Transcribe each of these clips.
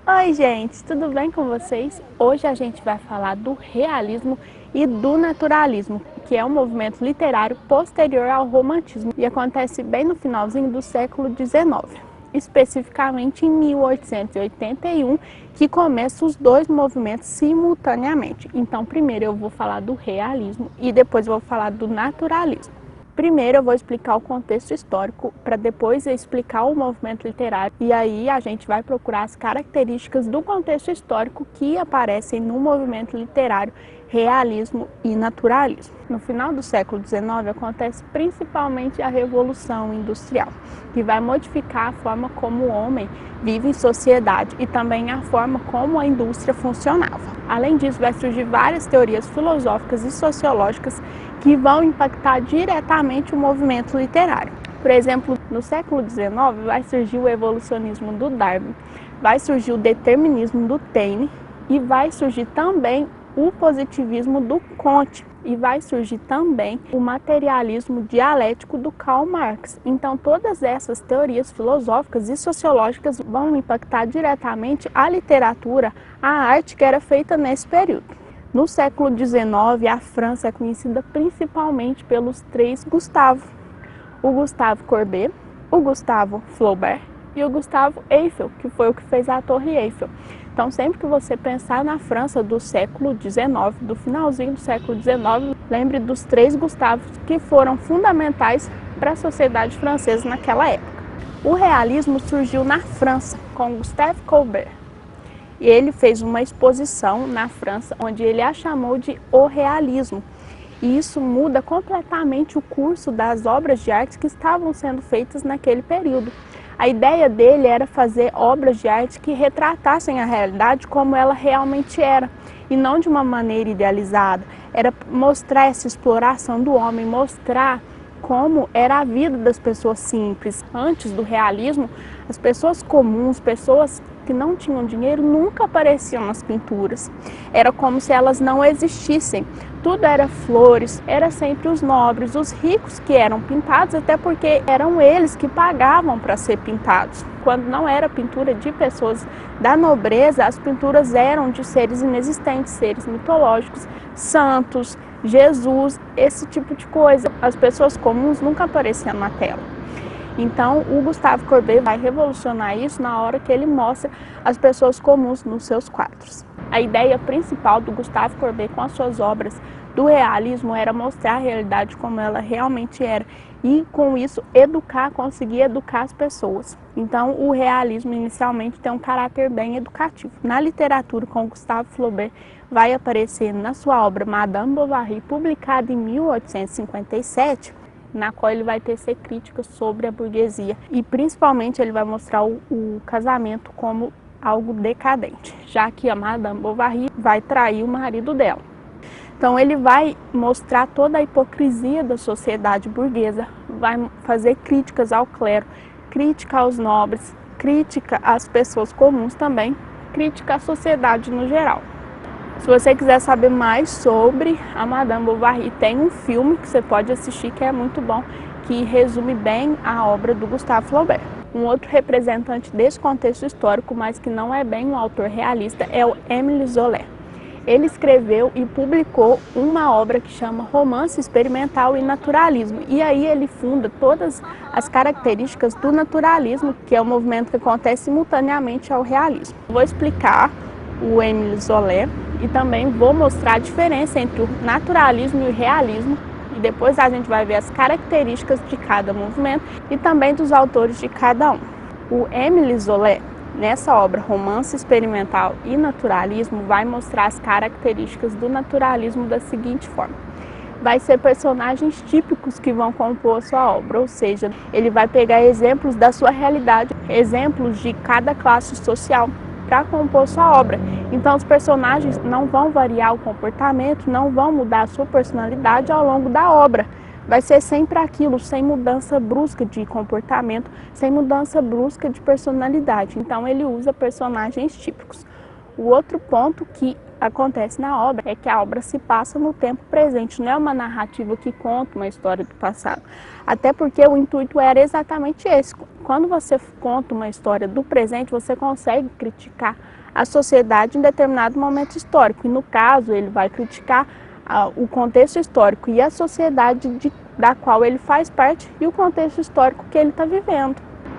Oi, gente, tudo bem com vocês? Hoje a gente vai falar do realismo e do naturalismo, que é um movimento literário posterior ao romantismo e acontece bem no finalzinho do século XIX, especificamente em 1881, que começa os dois movimentos simultaneamente. Então, primeiro eu vou falar do realismo e depois eu vou falar do naturalismo. Primeiro eu vou explicar o contexto histórico para depois explicar o movimento literário e aí a gente vai procurar as características do contexto histórico que aparecem no movimento literário realismo e naturalismo. No final do século XIX acontece principalmente a Revolução Industrial, que vai modificar a forma como o homem vive em sociedade e também a forma como a indústria funcionava. Além disso, vai surgir várias teorias filosóficas e sociológicas que vão impactar diretamente o movimento literário. Por exemplo, no século XIX vai surgir o evolucionismo do Darwin, vai surgir o determinismo do Taine e vai surgir também o positivismo do Comte e vai surgir também o materialismo dialético do Karl Marx. Então, todas essas teorias filosóficas e sociológicas vão impactar diretamente a literatura, a arte que era feita nesse período. No século XIX, a França é conhecida principalmente pelos três Gustavo: o Gustave Courbet, o Gustave Flaubert e o Gustave Eiffel, que foi o que fez a Torre Eiffel. Então, sempre que você pensar na França do século XIX, do finalzinho do século XIX, lembre dos três Gustavos que foram fundamentais para a sociedade francesa naquela época. O realismo surgiu na França, com Gustave Courbet. E ele fez uma exposição na França, onde ele a chamou de O Realismo. E isso muda completamente o curso das obras de arte que estavam sendo feitas naquele período. A ideia dele era fazer obras de arte que retratassem a realidade como ela realmente era, e não de uma maneira idealizada. Era mostrar essa exploração do homem, mostrar como era a vida das pessoas simples. Antes do realismo, as pessoas comuns, pessoas que não tinham dinheiro, nunca apareciam nas pinturas. Era como se elas não existissem. Tudo era flores, era sempre os nobres, os ricos que eram pintados, até porque eram eles que pagavam para ser pintados. Quando não era pintura de pessoas da nobreza, as pinturas eram de seres inexistentes, seres mitológicos, santos, Jesus, esse tipo de coisa. As pessoas comuns nunca apareciam na tela. Então, o Gustave Courbet vai revolucionar isso na hora que ele mostra as pessoas comuns nos seus quadros. A ideia principal do Gustave Courbet com as suas obras do realismo era mostrar a realidade como ela realmente era e, com isso, conseguir educar as pessoas. Então, o realismo inicialmente tem um caráter bem educativo. Na literatura, com Gustave Flaubert, vai aparecer na sua obra Madame Bovary, publicada em 1857, na qual ele vai tecer críticas sobre a burguesia e principalmente ele vai mostrar o casamento como algo decadente, já que a Madame Bovary vai trair o marido dela. Então ele vai mostrar toda a hipocrisia da sociedade burguesa, vai fazer críticas ao clero, crítica aos nobres, crítica às pessoas comuns também, crítica à sociedade no geral. Se você quiser saber mais sobre a Madame Bovary, tem um filme que você pode assistir que é muito bom, que resume bem a obra do Gustave Flaubert. Um outro representante desse contexto histórico, mas que não é bem um autor realista, é o Émile Zola. Ele escreveu e publicou uma obra que chama Romance Experimental e Naturalismo. E aí ele funda todas as características do naturalismo, que é um movimento que acontece simultaneamente ao realismo. Vou explicar o Émile Zola e também vou mostrar a diferença entre o naturalismo e o realismo e depois a gente vai ver as características de cada movimento e também dos autores de cada um. O Émile Zola, nessa obra Romance Experimental e Naturalismo, vai mostrar as características do naturalismo da seguinte forma: vai ser personagens típicos que vão compor a sua obra, ou seja, ele vai pegar exemplos da sua realidade, exemplos de cada classe social, para compor sua obra. Então os personagens não vão variar o comportamento, não vão mudar a sua personalidade ao longo da obra. Vai ser sempre aquilo, sem mudança brusca de comportamento, sem mudança brusca de personalidade. Então ele usa personagens típicos. O outro ponto que acontece na obra é que a obra se passa no tempo presente, não é uma narrativa que conta uma história do passado. Até porque o intuito era exatamente esse. Quando você conta uma história do presente, você consegue criticar a sociedade em determinado momento histórico. E no caso, ele vai criticar o contexto histórico e a sociedade da qual ele faz parte e o contexto histórico que ele está vivendo.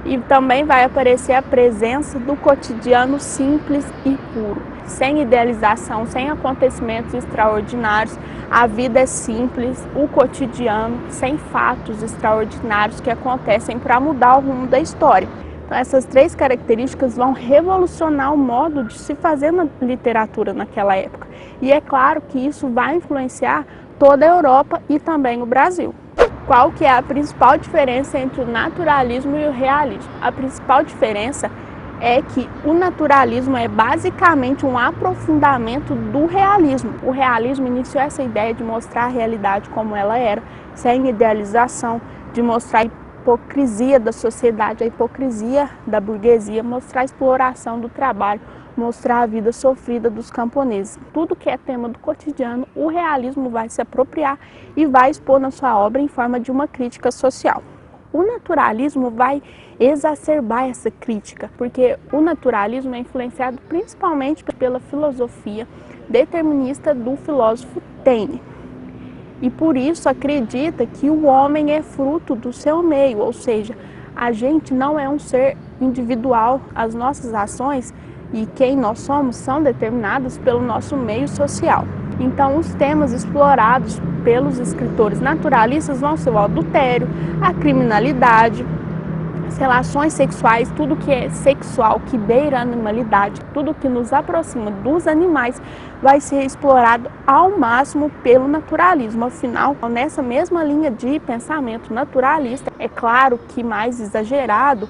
E também vai aparecer a presença do cotidiano simples e puro, sem idealização, sem acontecimentos extraordinários. A vida é simples, o cotidiano, sem fatos extraordinários que acontecem para mudar o rumo da história. Então, essas três características vão revolucionar o modo de se fazer na literatura naquela época. E é claro que isso vai influenciar toda a Europa e também o Brasil. Qual que é a principal diferença entre o naturalismo e o realismo? A principal diferença é que o naturalismo é basicamente um aprofundamento do realismo. O realismo iniciou essa ideia de mostrar a realidade como ela era, sem idealização, de mostrar a hipocrisia da sociedade, a hipocrisia da burguesia, mostrar a exploração do trabalho, mostrar a vida sofrida dos camponeses. Tudo que é tema do cotidiano, o realismo vai se apropriar e vai expor na sua obra em forma de uma crítica social. O naturalismo vai exacerbar essa crítica, porque o naturalismo é influenciado principalmente pela filosofia determinista do filósofo Taine. E por isso acredita que o homem é fruto do seu meio, ou seja, a gente não é um ser individual, as nossas ações e quem nós somos são determinados pelo nosso meio social. Então, os temas explorados pelos escritores naturalistas vão ser o adultério, a criminalidade, as relações sexuais, tudo que é sexual, que beira a animalidade, tudo que nos aproxima dos animais, vai ser explorado ao máximo pelo naturalismo. Afinal, nessa mesma linha de pensamento naturalista, é claro que mais exagerado,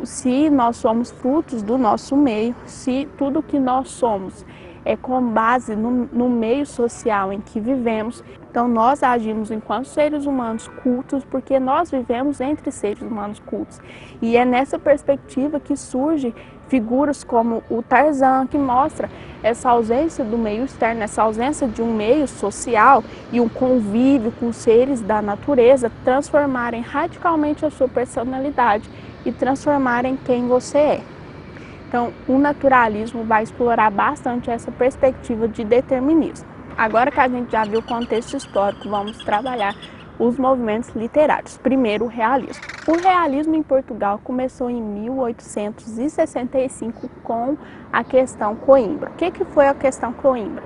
se nós somos frutos do nosso meio, se tudo que nós somos é com base no meio social em que vivemos, então nós agimos enquanto seres humanos cultos porque nós vivemos entre seres humanos cultos. E é nessa perspectiva que surge figuras como o Tarzan, que mostra essa ausência do meio externo, essa ausência de um meio social e um convívio com seres da natureza transformarem radicalmente a sua personalidade e transformarem quem você é. Então, o naturalismo vai explorar bastante essa perspectiva de determinismo. Agora que a gente já viu o contexto histórico, vamos trabalhar os movimentos literários. Primeiro, o realismo. O realismo em Portugal começou em 1865 com a questão Coimbra. O que foi a questão Coimbra?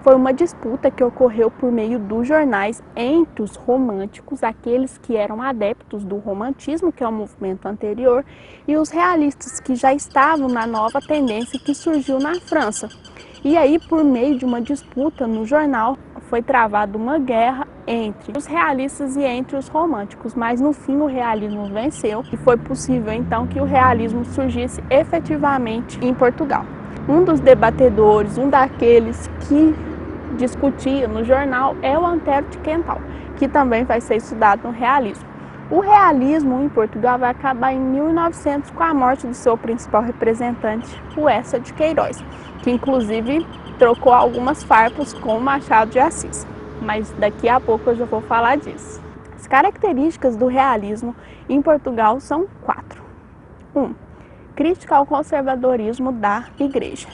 Foi uma disputa que ocorreu por meio dos jornais entre os românticos, aqueles que eram adeptos do romantismo, que é o movimento anterior, e os realistas, que já estavam na nova tendência que surgiu na França. E aí, por meio de uma disputa no jornal, foi travada uma guerra entre os realistas e entre os românticos, mas no fim o realismo venceu e foi possível então que o realismo surgisse efetivamente em Portugal. Um dos debatedores, um daqueles que discutia no jornal é o Antero de Quental, que também vai ser estudado no realismo. O realismo em Portugal vai acabar em 1900 com a morte do seu principal representante, o Eça de Queiroz, que inclusive trocou algumas farpas com o Machado de Assis, mas daqui a pouco eu já vou falar disso. As características do realismo em Portugal são 4. 1. Crítica ao conservadorismo da Igreja.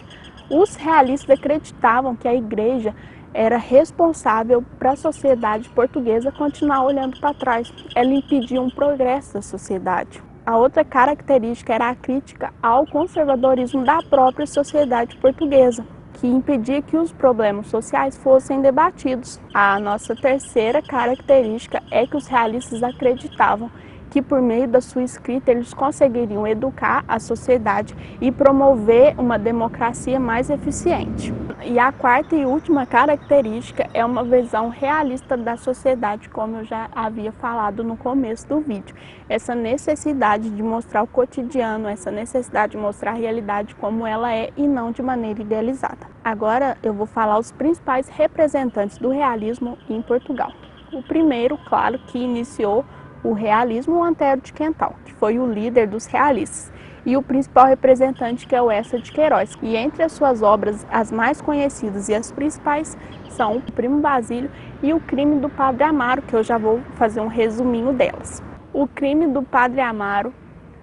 Os realistas acreditavam que a Igreja era responsável para a sociedade portuguesa continuar olhando para trás. Ela impedia um progresso da sociedade. A outra característica era a crítica ao conservadorismo da própria sociedade portuguesa, que impedia que os problemas sociais fossem debatidos. A nossa terceira característica é que os realistas acreditavam que por meio da sua escrita eles conseguiriam educar a sociedade e promover uma democracia mais eficiente. E a quarta e última característica é uma visão realista da sociedade, como eu já havia falado no começo do vídeo. Essa necessidade de mostrar o cotidiano, essa necessidade de mostrar a realidade como ela é e não de maneira idealizada. Agora eu vou falar os principais representantes do realismo em Portugal. O primeiro, claro, que iniciou o realismo, o Antero de Quental, que foi o líder dos realistas. e o principal representante, que é o Eça de Queiroz. E entre as suas obras, as mais conhecidas e as principais são O Primo Basílio e O Crime do Padre Amaro, que eu já vou fazer um resuminho delas. O Crime do Padre Amaro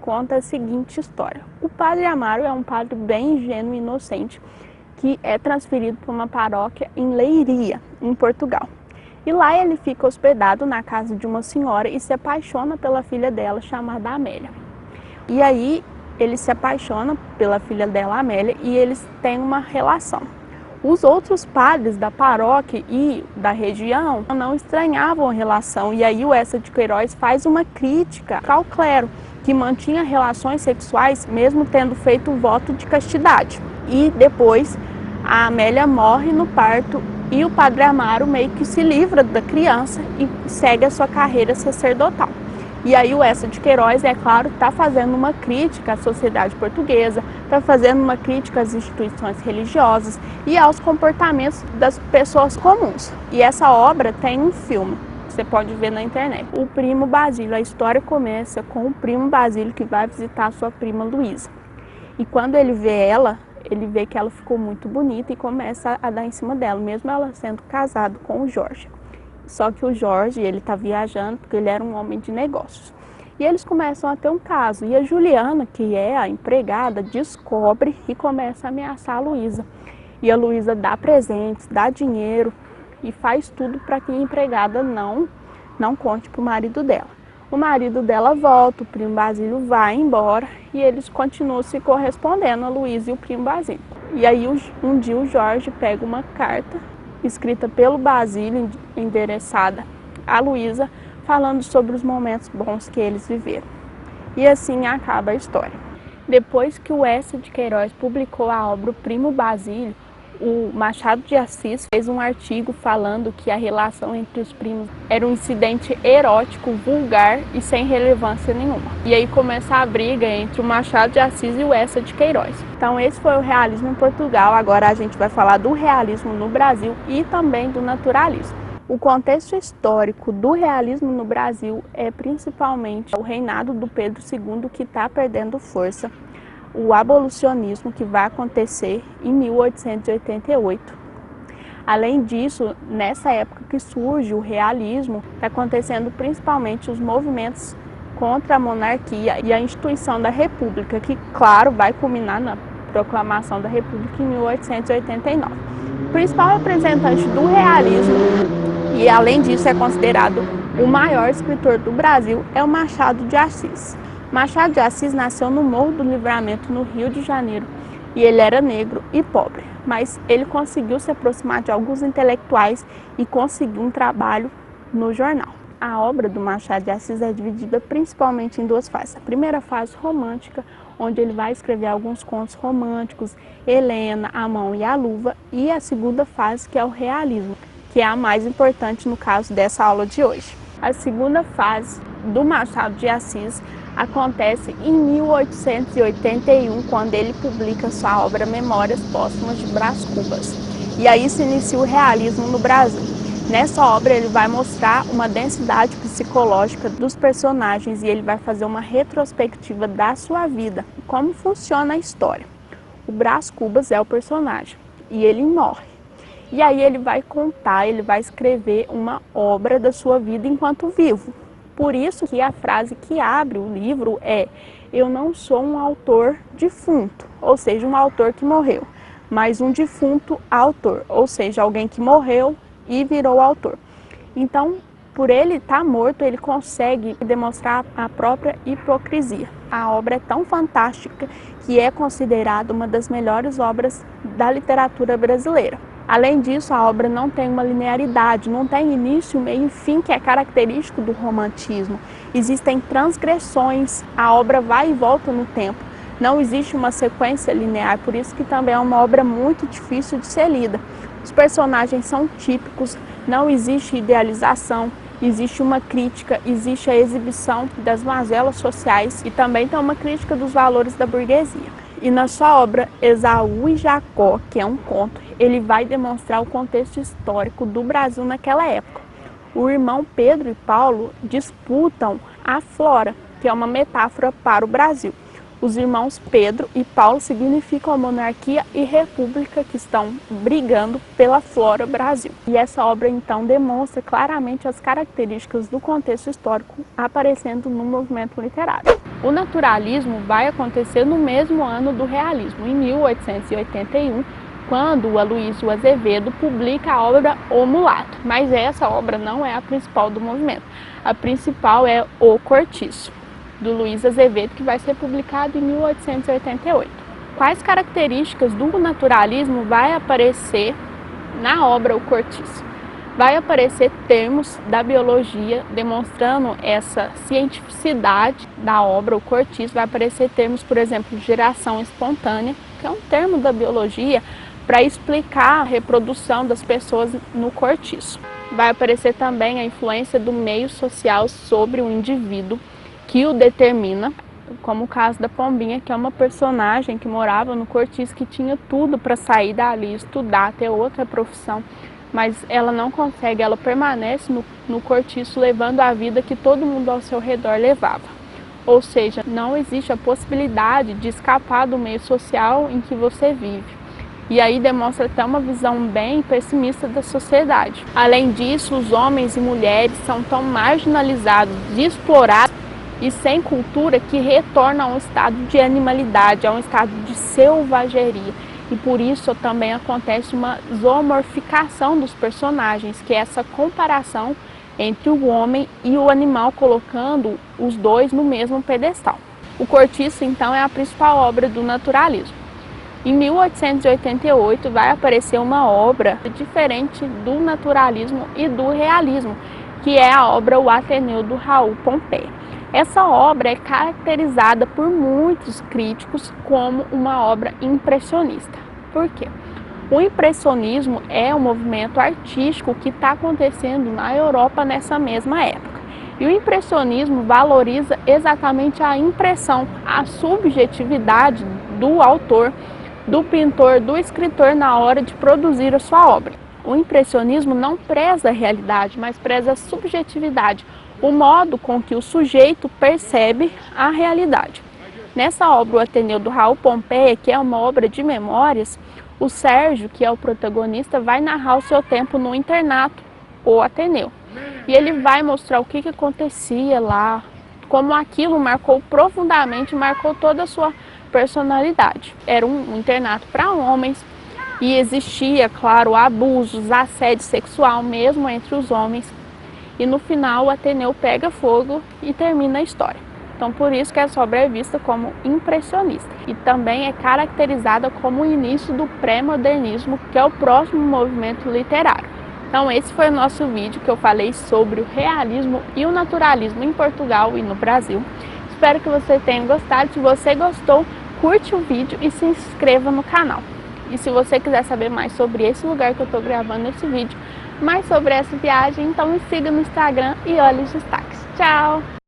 conta a seguinte história. O Padre Amaro é um padre bem ingênuo e inocente que é transferido para uma paróquia em Leiria, em Portugal. E lá ele fica hospedado na casa de uma senhora e se apaixona pela filha dela, chamada Amélia. E aí ele se apaixona pela filha dela, Amélia, e eles têm uma relação. Os outros padres da paróquia e da região não estranhavam a relação, e aí o Eça de Queiroz faz uma crítica ao clero, que mantinha relações sexuais mesmo tendo feito o voto de castidade. E depois a Amélia morre no parto e o Padre Amaro meio que se livra da criança e segue a sua carreira sacerdotal. E aí o Eça de Queiroz, é claro, está fazendo uma crítica à sociedade portuguesa, está fazendo uma crítica às instituições religiosas e aos comportamentos das pessoas comuns. E essa obra tem um filme, você pode ver na internet. O Primo Basílio, a história começa com o Primo Basílio que vai visitar a sua prima Luísa. E quando ele vê ela, ele vê que ela ficou muito bonita e começa a dar em cima dela, mesmo ela sendo casado com o Jorge. Só que o Jorge, ele está viajando porque ele era um homem de negócios. E eles começam a ter um caso. E a Juliana, que é a empregada, descobre e começa a ameaçar a Luísa. E a Luísa dá presentes, dá dinheiro e faz tudo para que a empregada não conte para o marido dela. O marido dela volta, o Primo Basílio vai embora e eles continuam se correspondendo, a Luísa e o Primo Basílio. E aí um dia o Jorge pega uma carta escrita pelo Basílio, endereçada a Luísa, falando sobre os momentos bons que eles viveram. E assim acaba a história. Depois que o Eça de Queiroz publicou a obra O Primo Basílio, o Machado de Assis fez um artigo falando que a relação entre os primos era um incidente erótico, vulgar e sem relevância nenhuma. E aí começa a briga entre o Machado de Assis e o Eça de Queiroz. Então esse foi o realismo em Portugal, agora a gente vai falar do realismo no Brasil e também do naturalismo. O contexto histórico do realismo no Brasil é principalmente o reinado do Pedro II, que está perdendo força, o abolicionismo, que vai acontecer em 1888. Além disso, nessa época que surge o realismo, está acontecendo principalmente os movimentos contra a monarquia e a instituição da República, que, claro, vai culminar na proclamação da República em 1889. O principal representante do realismo, e além disso é considerado o maior escritor do Brasil, é o Machado de Assis. Machado de Assis nasceu no Morro do Livramento, no Rio de Janeiro, e ele era negro e pobre, mas ele conseguiu se aproximar de alguns intelectuais e conseguiu um trabalho no jornal. A obra do Machado de Assis é dividida principalmente em duas fases. A primeira fase romântica, onde ele vai escrever alguns contos românticos, Helena, A Mão e a Luva, e a segunda fase, que é o realismo, que é a mais importante no caso dessa aula de hoje. A segunda fase do Machado de Assis acontece em 1881, quando ele publica sua obra Memórias Póstumas de Brás Cubas. E aí se inicia o realismo no Brasil. Nessa obra ele vai mostrar uma densidade psicológica dos personagens e ele vai fazer uma retrospectiva da sua vida, como funciona a história. O Brás Cubas é o personagem e ele morre. E aí ele vai contar, ele vai escrever uma obra da sua vida enquanto vivo. Por isso que a frase que abre o livro é: eu não sou um autor defunto, ou seja, um autor que morreu, mas um defunto autor, ou seja, alguém que morreu e virou autor. Então, por ele estar morto, ele consegue demonstrar a própria hipocrisia. A obra é tão fantástica que é considerada uma das melhores obras da literatura brasileira. Além disso, a obra não tem uma linearidade, não tem início, meio e fim, que é característico do romantismo. Existem transgressões, a obra vai e volta no tempo. Não existe uma sequência linear, por isso que também é uma obra muito difícil de ser lida. Os personagens são típicos, não existe idealização, existe uma crítica, existe a exibição das mazelas sociais e também tem uma crítica dos valores da burguesia. E na sua obra Esaú e Jacó, que é um conto, ele vai demonstrar o contexto histórico do Brasil naquela época. O irmão Pedro e Paulo disputam a flora, que é uma metáfora para o Brasil. Os irmãos Pedro e Paulo significam a monarquia e república que estão brigando pela Flora Brasil. E essa obra então demonstra claramente as características do contexto histórico aparecendo no movimento literário. O naturalismo vai acontecer no mesmo ano do realismo, em 1881, quando o Aloysio Azevedo publica a obra O Mulato. Mas essa obra não é a principal do movimento. A principal é O Cortiço, do Luiz Azevedo, que vai ser publicado em 1888. Quais características do naturalismo vai aparecer na obra O Cortiço? Vai aparecer termos da biologia demonstrando essa cientificidade da obra O Cortiço. Vai aparecer termos, por exemplo, geração espontânea, que é um termo da biologia para explicar a reprodução das pessoas no cortiço. Vai aparecer também a influência do meio social sobre o indivíduo que o determina, como o caso da Pombinha, que é uma personagem que morava no cortiço, que tinha tudo para sair dali, estudar, ter outra profissão, mas ela não consegue, ela permanece no cortiço levando a vida que todo mundo ao seu redor levava. Ou seja, não existe a possibilidade de escapar do meio social em que você vive. E aí demonstra até uma visão bem pessimista da sociedade. Além disso, os homens e mulheres são tão marginalizados, explorados e sem cultura que retornam a um estado de animalidade, a um estado de selvageria. E por isso também acontece uma zoomorficação dos personagens, que é essa comparação entre o homem e o animal, colocando os dois no mesmo pedestal. O Cortiço, então, é a principal obra do naturalismo. Em 1888 vai aparecer uma obra diferente do naturalismo e do realismo, que é a obra O Ateneu, do Raul Pompeia. Essa obra é caracterizada por muitos críticos como uma obra impressionista. Por quê? O impressionismo é um movimento artístico que está acontecendo na Europa nessa mesma época. E o impressionismo valoriza exatamente a impressão, a subjetividade do autor, do pintor, do escritor na hora de produzir a sua obra. O impressionismo não preza a realidade, mas preza a subjetividade, o modo com que o sujeito percebe a realidade. Nessa obra, O Ateneu, do Raul Pompeia, que é uma obra de memórias, o Sérgio, que é o protagonista, vai narrar o seu tempo no internato, o Ateneu. E ele vai mostrar o que acontecia lá, como aquilo marcou profundamente, marcou toda a sua personalidade. Era um internato para homens e existia, claro, abusos, assédio sexual mesmo entre os homens. E no final o Ateneu pega fogo e termina a história. Então por isso que essa obra é vista como impressionista. E também é caracterizada como o início do pré-modernismo, que é o próximo movimento literário. Então esse foi o nosso vídeo que eu falei sobre o realismo e o naturalismo em Portugal e no Brasil. Espero que você tenha gostado. Se você gostou, curte o vídeo e se inscreva no canal. E se você quiser saber mais sobre esse lugar que eu estou gravando esse vídeo, mais sobre essa viagem, então me siga no Instagram e olhe os destaques. Tchau!